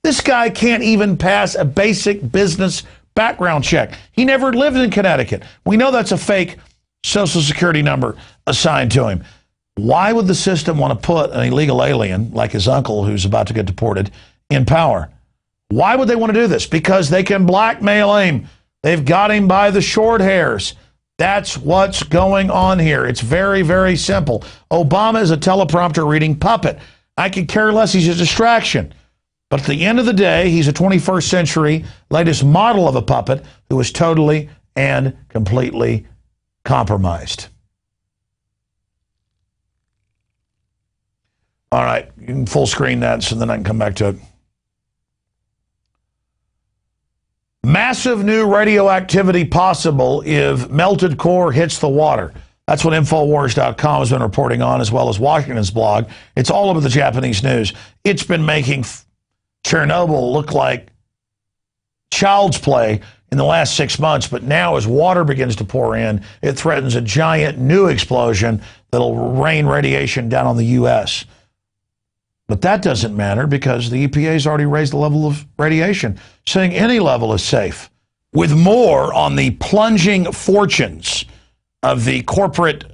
This guy can't even pass a basic business background check. He never lived in Connecticut. We know that's a fake Social Security number assigned to him. Why would the system want to put an illegal alien, like his uncle who's about to get deported, in power? Why would they want to do this? Because they can blackmail him. They've got him by the short hairs. That's what's going on here. It's very, very simple. Obama is a teleprompter reading puppet. I could care less. He's a distraction. But at the end of the day, he's a 21st century latest model of a puppet who is totally and completely compromised. All right, you can full screen that so then I can come back to it. Massive new radioactivity possible if melted core hits the water. That's what INFOWARS.com has been reporting on, as well as Washington's blog. It's all over the Japanese news. It's been making Chernobyl look like child's play in the last 6 months, but now as water begins to pour in, it threatens a giant new explosion that'll rain radiation down on the U.S. But that doesn't matter because the EPA's already raised the level of radiation, saying any level is safe. With more on the plunging fortunes of the corporate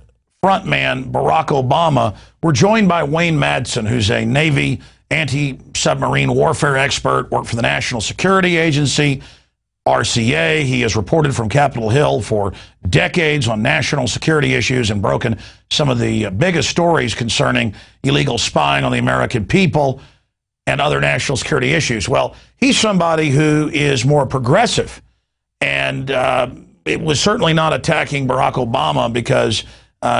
frontman Barack Obama, we're joined by Wayne Madsen, who's a Navy anti-submarine warfare expert, worked for the National Security Agency, RCA. He has reported from Capitol Hill for decades on national security issues and broken some of the biggest stories concerning illegal spying on the American people and other national security issues. Well, he's somebody who is more progressive, and it was certainly not attacking Barack Obama because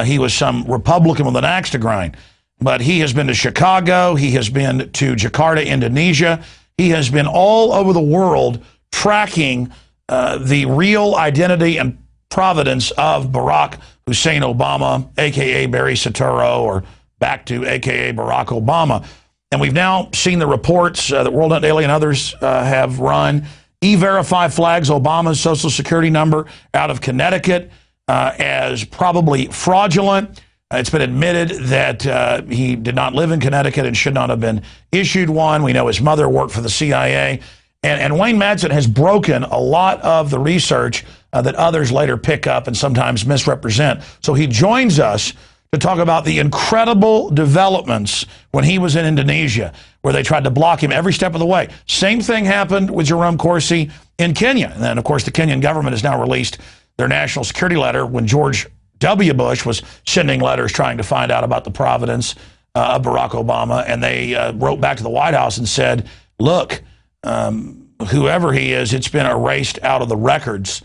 he was some Republican with an axe to grind. But he has been to Chicago. He has been to Jakarta, Indonesia. He has been all over the world tracking the real identity and providence of Barack Hussein Obama, a.k.a. Barry Soetoro, or back to a.k.a. Barack Obama. And we've now seen the reports that World Net Daily and others have run. E-Verify flags Obama's Social Security number out of Connecticut as probably fraudulent. It's been admitted that he did not live in Connecticut and should not have been issued one. We know his mother worked for the CIA. And Wayne Madsen has broken a lot of the research that others later pick up and sometimes misrepresent. So he joins us to talk about the incredible developments when he was in Indonesia, where they tried to block him every step of the way. Same thing happened with Jerome Corsi in Kenya. And then, of course, the Kenyan government has now released their national security letter when George W. Bush was sending letters trying to find out about the providence of Barack Obama. And they wrote back to the White House and said, look, whoever he is, it's been erased out of the records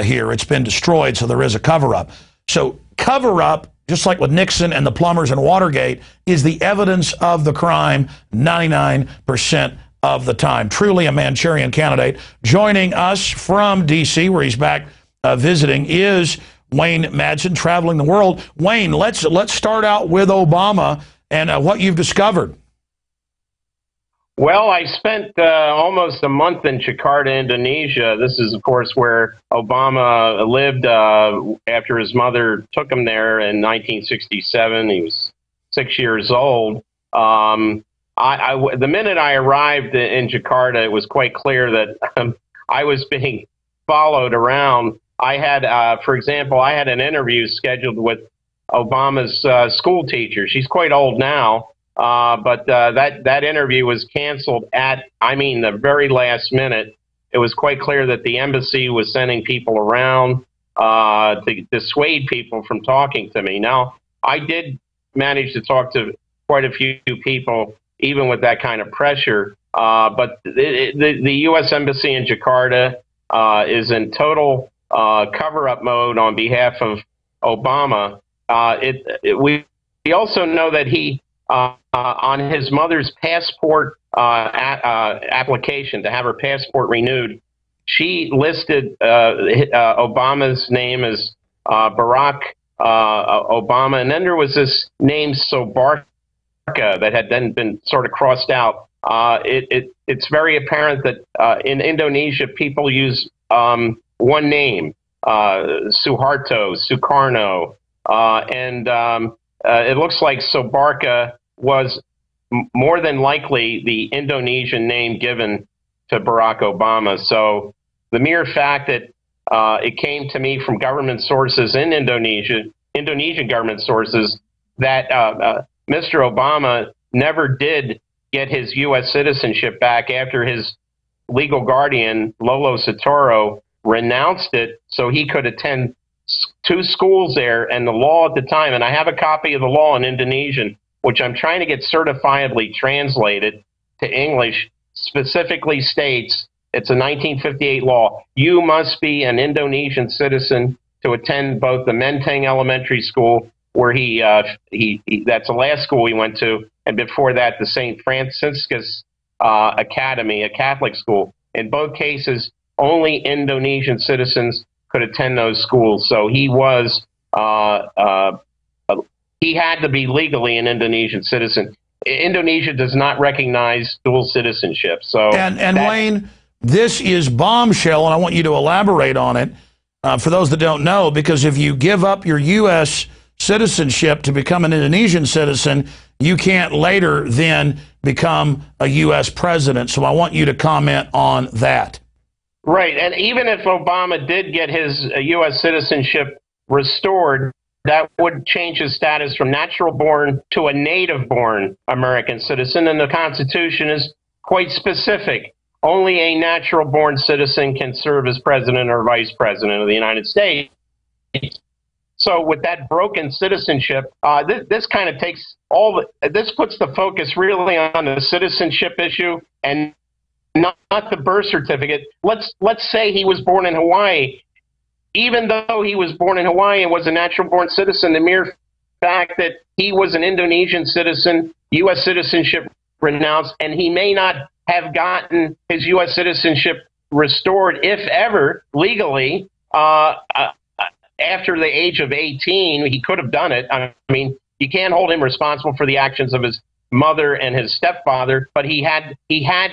here. It's been destroyed, so there is a cover-up. So cover-up, just like with Nixon and the plumbers and Watergate, is the evidence of the crime 99% of the time. Truly a Manchurian candidate. Joining us from D.C., where he's back visiting, is Wayne Madsen, traveling the world. Wayne, let's start out with Obama and what you've discovered. Well, I spent almost a month in Jakarta, Indonesia. This is, of course, where Obama lived after his mother took him there in 1967. He was 6 years old. The minute I arrived in Jakarta, it was quite clear that I was being followed around. I had, for example, I had an interview scheduled with Obama's school teacher. She's quite old now. But that interview was canceled at, the very last minute. It was quite clear that the embassy was sending people around to dissuade people from talking to me. Now, I did manage to talk to quite a few people, even with that kind of pressure. But the U.S. Embassy in Jakarta is in total cover-up mode on behalf of Obama. We also know that he... on his mother's passport application to have her passport renewed, she listed Obama's name as Barack Obama, and then there was this name Sobarka that had then been sort of crossed out. It's very apparent that in Indonesia people use one name, Suharto, Sukarno, and it looks like Sobarka was more than likely the Indonesian name given to Barack Obama. So the mere fact that it came to me from government sources in Indonesia, Indonesian government sources, that Mr. Obama never did get his U.S. citizenship back after his legal guardian, Lolo Sotoro, renounced it so he could attend 2 schools there. And the law at the time, and I have a copy of the law in Indonesian, which I'm trying to get certifiably translated to English, specifically states, it's a 1958 law, you must be an Indonesian citizen to attend both the Menteng Elementary School, where that's the last school he went to, and before that, the St. Franciscus Academy, a Catholic school. In both cases, only Indonesian citizens could attend those schools. So he was, he had to be legally an Indonesian citizen. Indonesia does not recognize dual citizenship. So, and Wayne, this is bombshell, and I want you to elaborate on it for those that don't know, because if you give up your U.S. citizenship to become an Indonesian citizen, you can't later then become a U.S. president. So I want you to comment on that. Right. And even if Obama did get his U.S. citizenship restored, that would change his status from natural born to a native born American citizen. And the Constitution is quite specific. Only a natural born citizen can serve as president or vice president of the United States. So with that broken citizenship, this kind of takes this puts the focus really on the citizenship issue and not the birth certificate. Let's say he was born in Hawaii. Even though he was born in Hawaii and was a natural born citizen, the mere fact that he was an Indonesian citizen, U.S. citizenship renounced, and he may not have gotten his U.S. citizenship restored, if ever, legally, after the age of 18, he could have done it. I mean, you can't hold him responsible for the actions of his mother and his stepfather, but he had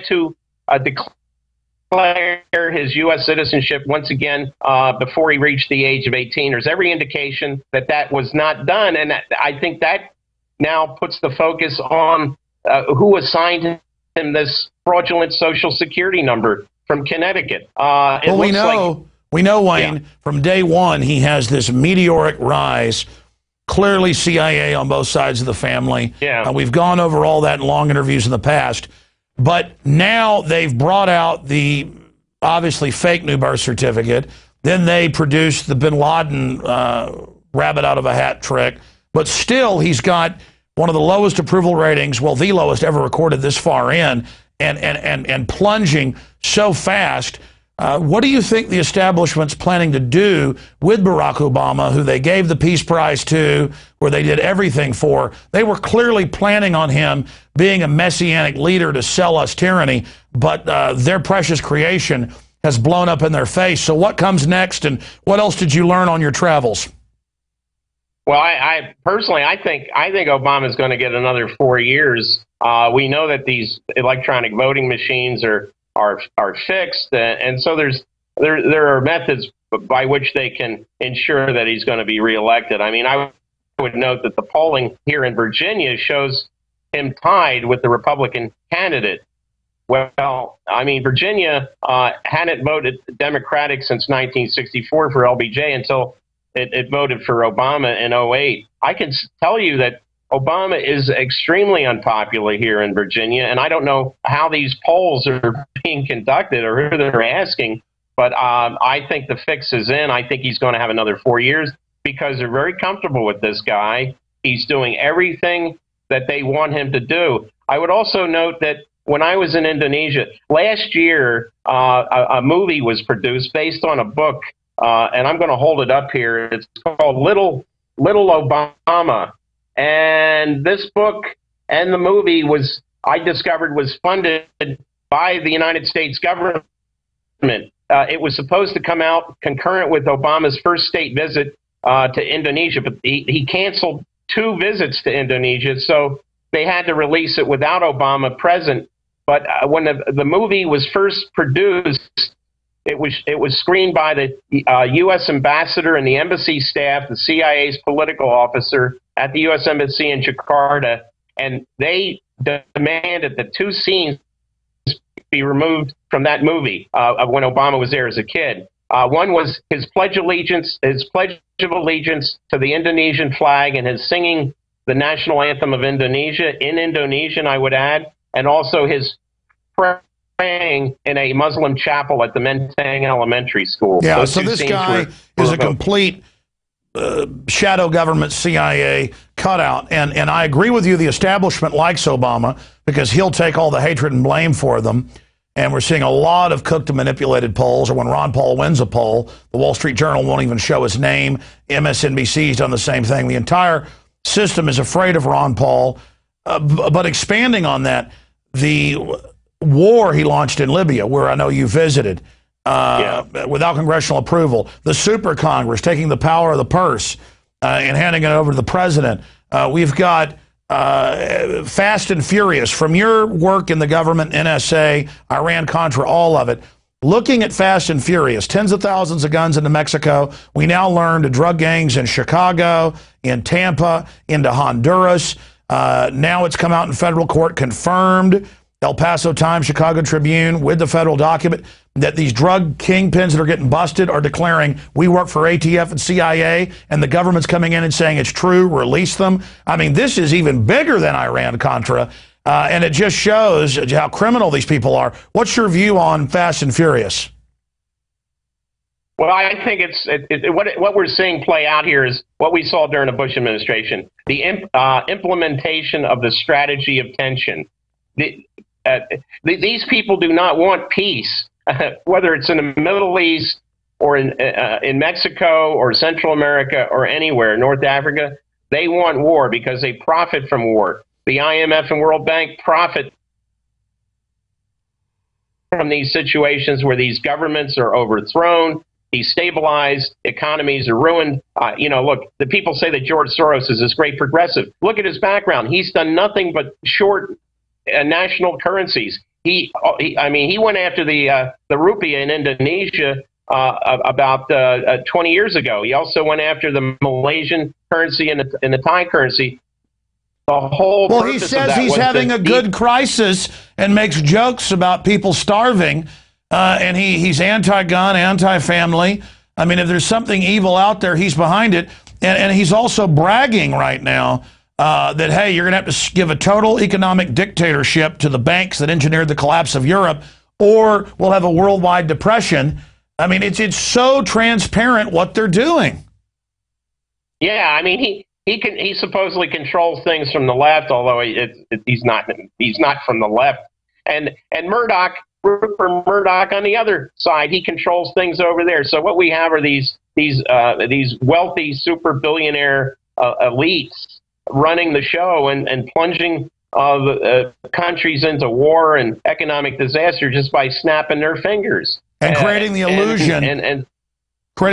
to declare his U.S. citizenship once again before he reached the age of 18. There's every indication that that was not done, and I think that now puts the focus on who assigned him this fraudulent Social Security number from Connecticut. Well, we know, Wayne, from day one, he has this meteoric rise, clearly CIA on both sides of the family. Yeah. We've gone over all that in long interviews in the past. But now they've brought out the obviously fake new birth certificate. Then they produced the bin Laden rabbit out of a hat trick. But still, he's got one of the lowest approval ratings, well, the lowest ever recorded this far in, and plunging so fast. What do you think the establishment's planning to do with Barack Obama, who they gave the Peace Prize to, where they did everything for? They were clearly planning on him being a messianic leader to sell us tyranny, but their precious creation has blown up in their face. So what comes next, and what else did you learn on your travels? Well, I personally, I think Obama's going to get another 4 years. We know that these electronic voting machines are fixed, and so there are methods by which they can ensure that he's going to be reelected. I mean, I would note that the polling here in Virginia shows him tied with the Republican candidate. Well, I mean, Virginia hadn't voted Democratic since 1964 for LBJ until it voted for Obama in 2008. I can tell you that Obama is extremely unpopular here in Virginia, and I don't know how these polls are being conducted or who they're asking, but I think the fix is in. I think he's going to have another 4 years because they're very comfortable with this guy. He's doing everything that they want him to do. I would also note that when I was in Indonesia last year, a movie was produced based on a book, and I'm going to hold it up here. It's called Little Obama. And this book and the movie I discovered was funded by the United States government. It was supposed to come out concurrent with Obama's first state visit to Indonesia, but he canceled 2 visits to Indonesia, so they had to release it without Obama present. But when the movie was first produced, it was screened by the U.S. ambassador and the embassy staff, the CIA's political officer at the U.S. Embassy in Jakarta, and they demanded that two scenes be removed from that movie of when Obama was there as a kid. One was his pledge of allegiance to the Indonesian flag and his singing the national anthem of Indonesia in Indonesian, I would add, and also his praying in a Muslim chapel at the Menteng Elementary School. Yeah, so this guy is a complete shadow government CIA cutout, and I agree with you, the establishment likes Obama because he'll take all the hatred and blame for them. And we're seeing a lot of cooked and manipulated polls, or when Ron Paul wins a poll, the Wall Street Journal won't even show his name. MSNBC's done the same thing. The entire system is afraid of Ron Paul. But expanding on that, the war he launched in Libya, where I know you visited, without congressional approval, the super Congress taking the power of the purse and handing it over to the president. We've got Fast and Furious, from your work in the government, NSA, Iran-Contra, all of it. Looking at Fast and Furious, tens of thousands of guns into Mexico. We now learned drug gangs in Chicago, in Tampa, into Honduras. Now it's come out in federal court, confirmed, El Paso Times, Chicago Tribune, with the federal document, that these drug kingpins that are getting busted are declaring, we work for ATF and CIA, and the government's coming in and saying it's true, release them. I mean, this is even bigger than Iran-Contra, and it just shows how criminal these people are. What's your view on Fast and Furious? Well, I think what we're seeing play out here is what we saw during the Bush administration, the implementation of the strategy of tension. These people do not want peace, whether it's in the Middle East or in Mexico or Central America or anywhere, North Africa. They want war because they profit from war. The IMF and World Bank profit from these situations where these governments are overthrown, destabilized, economies are ruined. Look, the people say that George Soros is this great progressive. Look at his background. He's done nothing but short national currencies. He went after the rupiah in Indonesia about 20 years ago. He also went after the Malaysian currency and the Thai currency. The whole well, he says he's having a good crisis and makes jokes about people starving, and he's anti-gun, anti-family. I mean, if there's something evil out there, he's behind it, and he's also bragging right now that, hey, you're going to have to give a total economic dictatorship to the banks that engineered the collapse of Europe, or we'll have a worldwide depression. I mean, it's so transparent what they're doing. Yeah, I mean, he supposedly controls things from the left, although he's not from the left. And Murdoch, Rupert Murdoch, on the other side, he controls things over there. So what we have are these wealthy super billionaire elites running the show and plunging countries into war and economic disaster just by snapping their fingers. And creating the illusion